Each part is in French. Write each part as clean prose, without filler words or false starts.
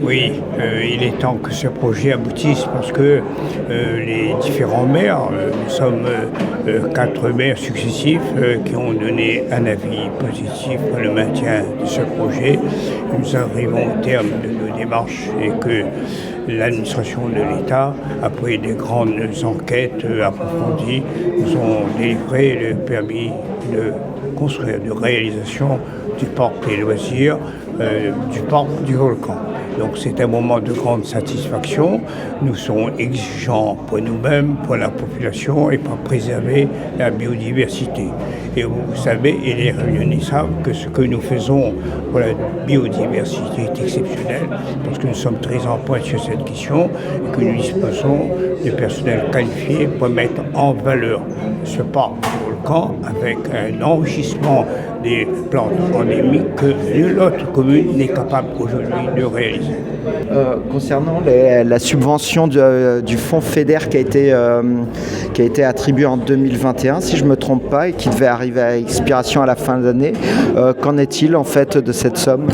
Oui, il est temps que ce projet aboutisse parce que les différents maires, nous sommes 4 maires successifs qui ont donné un avis positif pour le maintien de ce projet. Nous arrivons au terme de nos démarches et que l'administration de l'État, après des grandes enquêtes approfondies, nous ont délivré le permis de construire, de réalisation du parc des loisirs, du parc du volcan. Donc c'est un moment de grande satisfaction. Nous sommes exigeants pour nous-mêmes, pour la population et pour préserver la biodiversité. Et vous savez, et les Réunionnais savent que ce que nous faisons pour la biodiversité est exceptionnel parce que nous sommes très en pointe sur cette question et que nous disposons de personnel qualifié pour mettre en valeur ce parc du volcan avec un enrichissement des plantes endémiques que nulle autre commune n'est capable aujourd'hui de réaliser. Concernant la subvention du fonds FEDER qui a été attribuée en 2021, si je ne me trompe pas, et qui devait arriver à expiration à la fin de l'année, qu'en est-il en fait de cette somme ?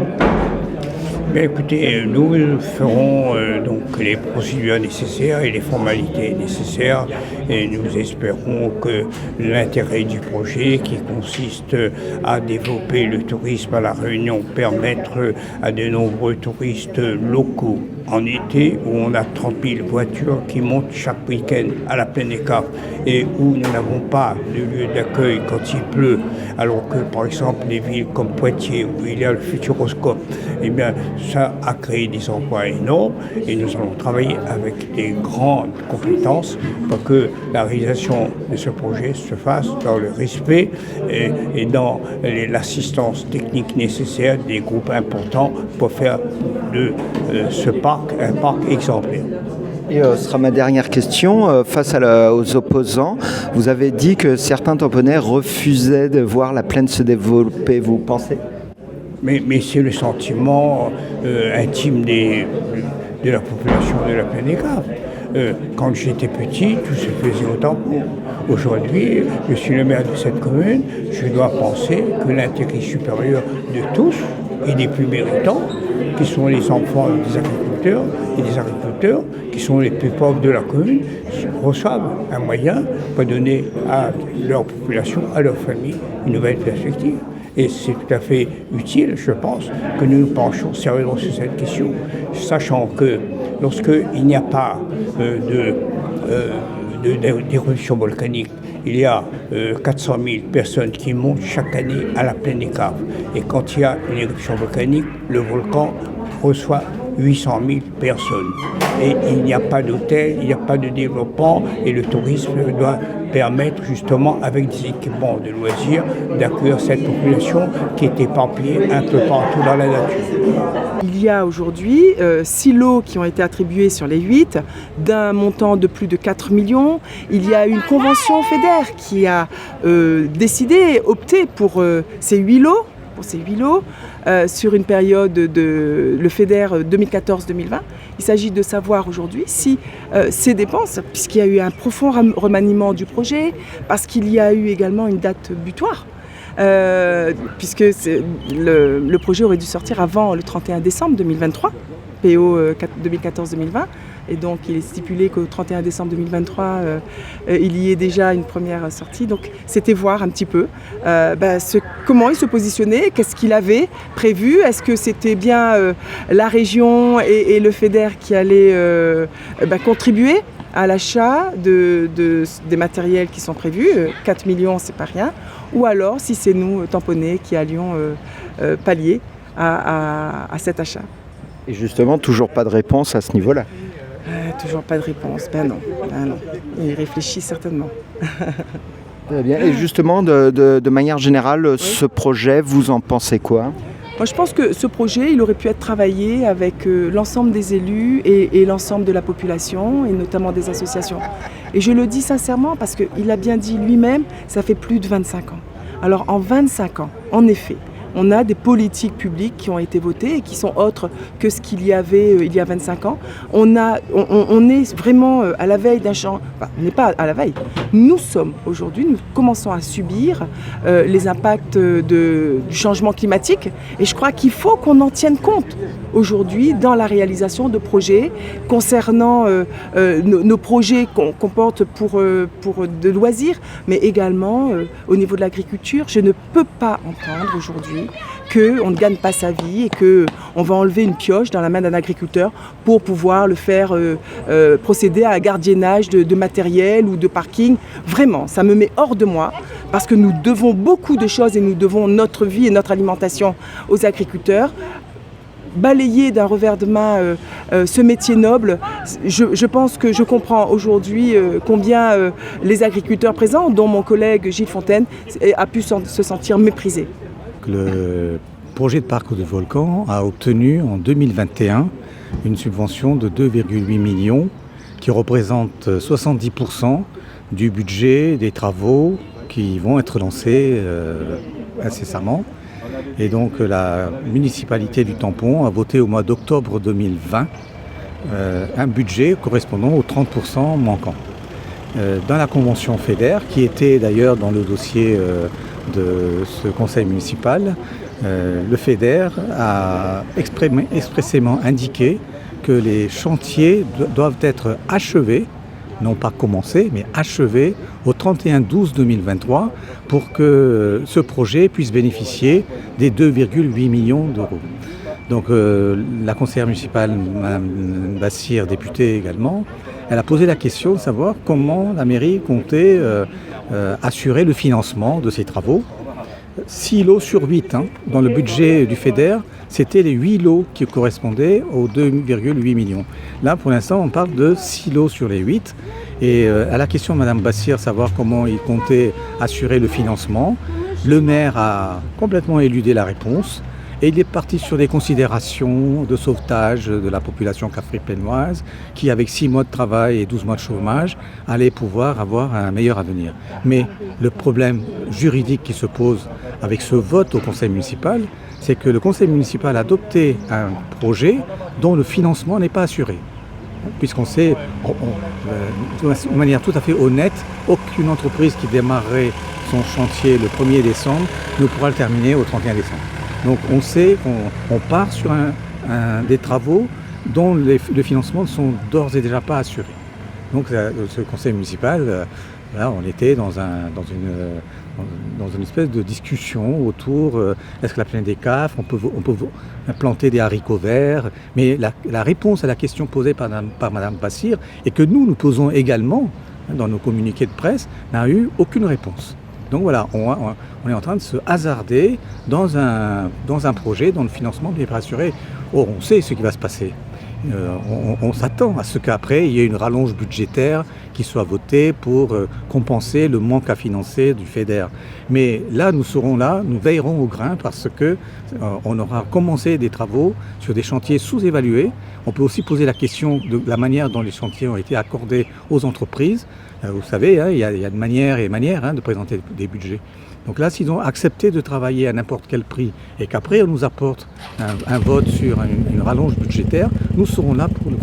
Bien, écoutez, nous ferons donc les procédures nécessaires et les formalités nécessaires et nous espérons que l'intérêt du projet qui consiste à développer le tourisme à La Réunion, permettre à de nombreux touristes locaux en été où on a 30 000 voitures qui montent chaque week-end à la Plaine des Caves et où nous n'avons pas de lieu d'accueil quand il pleut, alors que par exemple les villes comme Poitiers où il y a le Futuroscope, eh bien ça a créé des emplois énormes et nous allons travailler avec des grandes compétences pour que la réalisation de ce projet se fasse dans le respect et dans l'assistance technique nécessaire des groupes importants pour faire de ce parc un parc exemplaire. Et ce sera ma dernière question. Face aux opposants, vous avez dit que certains tamponnais refusaient de voir la plaine se développer. Vous pensez ? Mais c'est le sentiment intime de la population de la Plaine des Caves. Quand j'étais petit, tout se faisait au tampon. Aujourd'hui, je suis le maire de cette commune, je dois penser que l'intérêt supérieur de tous et des plus méritants, qui sont les enfants des agriculteurs et des agriculteurs, qui sont les plus pauvres de la commune, reçoivent un moyen pour donner à leur population, à leur famille, une nouvelle perspective. Et c'est tout à fait utile, je pense, que nous nous penchions sérieusement sur cette question, sachant que lorsqu'il n'y a pas d'éruption volcanique, il y a 400 000 personnes qui montent chaque année à la Plaine des Caves. Et quand il y a une éruption volcanique, le volcan reçoit 800 000 personnes. Et il n'y a pas d'hôtel, il n'y a pas de développement et le tourisme doit permettre justement avec des équipements de loisirs d'accueillir cette population qui est éparpillée un peu partout dans la nature. Il y a aujourd'hui 6 lots qui ont été attribués sur les 8 d'un montant de plus de 4 millions. Il y a une convention FEDER qui a opté pour ces 8 lots. Sur une période de le FEDER 2014-2020. Il s'agit de savoir aujourd'hui si ces dépenses, puisqu'il y a eu un profond remaniement du projet, parce qu'il y a eu également une date butoir, puisque le projet aurait dû sortir avant le 31 décembre 2023, PO 2014-2020. Et donc il est stipulé qu'au 31 décembre 2023, il y ait déjà une première sortie. Donc c'était voir un petit peu comment il se positionnait, qu'est-ce qu'il avait prévu. Est-ce que c'était bien la région et le FEDER qui allaient contribuer à l'achat des matériels qui sont prévus, 4 millions c'est pas rien, ou alors si c'est nous, tamponnés, qui allions pallier à cet achat. Et justement, toujours pas de réponse à ce niveau-là. Toujours pas de réponse, non. Il réfléchit certainement. Très bien. Et justement, de manière générale, ce projet, vous en pensez quoi ? Moi, je pense que ce projet, il aurait pu être travaillé avec l'ensemble des élus et l'ensemble de la population, et notamment des associations. Et je le dis sincèrement parce qu'il a bien dit lui-même, ça fait plus de 25 ans. Alors en 25 ans, en effet, on a des politiques publiques qui ont été votées et qui sont autres que ce qu'il y avait il y a 25 ans. On est vraiment à la veille d'un changement. Enfin, on n'est pas à la veille. Nous commençons à subir les impacts du changement climatique et je crois qu'il faut qu'on en tienne compte aujourd'hui dans la réalisation de projets concernant nos projets qu'on porte pour de loisirs, mais également au niveau de l'agriculture. Je ne peux pas entendre aujourd'hui qu'on ne gagne pas sa vie et qu'on va enlever une pioche dans la main d'un agriculteur pour pouvoir le faire procéder à un gardiennage de matériel ou de parking. Vraiment, ça me met hors de moi parce que nous devons beaucoup de choses et nous devons notre vie et notre alimentation aux agriculteurs. Balayer d'un revers de main ce métier noble, je pense que je comprends aujourd'hui combien les agriculteurs présents, dont mon collègue Gilles Fontaine, a pu se sentir méprisé. Le projet de parc de volcan a obtenu en 2021 une subvention de 2,8 millions qui représente 70% du budget des travaux qui vont être lancés incessamment. Et donc la municipalité du Tampon a voté au mois d'octobre 2020 un budget correspondant aux 30% manquants. Dans la convention FEDER, qui était d'ailleurs dans le dossier de ce conseil municipal, le FEDER a expressément indiqué que les chantiers doivent être achevés, non pas commencés, mais achevés au 31/12/2023 pour que ce projet puisse bénéficier des 2,8 millions d'euros. Donc la conseillère municipale, Mme Bassir, députée également, elle a posé la question de savoir comment la mairie comptait assurer le financement de ces travaux. 6 lots sur 8, dans le budget du FEDER, c'était les 8 lots qui correspondaient aux 2,8 millions. Là, pour l'instant, on parle de 6 lots sur les 8. Et à la question de Mme Bassir, savoir comment il comptait assurer le financement, le maire a complètement éludé la réponse. Et il est parti sur des considérations de sauvetage de la population cafripénoise qui, avec 6 mois de travail et 12 mois de chômage, allait pouvoir avoir un meilleur avenir. Mais le problème juridique qui se pose avec ce vote au conseil municipal, c'est que le conseil municipal a adopté un projet dont le financement n'est pas assuré. Puisqu'on sait, de manière tout à fait honnête, aucune entreprise qui démarrerait son chantier le 1er décembre ne pourra le terminer au 31 décembre. Donc on sait qu'on part sur des travaux dont le financement ne sont d'ores et déjà pas assurés. Donc ce conseil municipal, là, on était dans une espèce de discussion autour, est-ce que la plaine des Cafres, on peut planter des haricots verts, mais la réponse à la question posée par Mme Bassir, et que nous posons également dans nos communiqués de presse, n'a eu aucune réponse. Donc voilà, on est en train de se hasarder dans un projet dont le financement n'est pas assuré. Or, on sait ce qui va se passer. On s'attend à ce qu'après, il y ait une rallonge budgétaire qui soit votée pour compenser le manque à financer du FEDER. Mais là, nous serons là, nous veillerons au grain parce qu'on aura commencé des travaux sur des chantiers sous-évalués. On peut aussi poser la question de la manière dont les chantiers ont été accordés aux entreprises. Vous savez, il y a de manière et manière de présenter des budgets. Donc là, s'ils ont accepté de travailler à n'importe quel prix et qu'après on nous apporte un vote sur une rallonge budgétaire, nous serons là pour le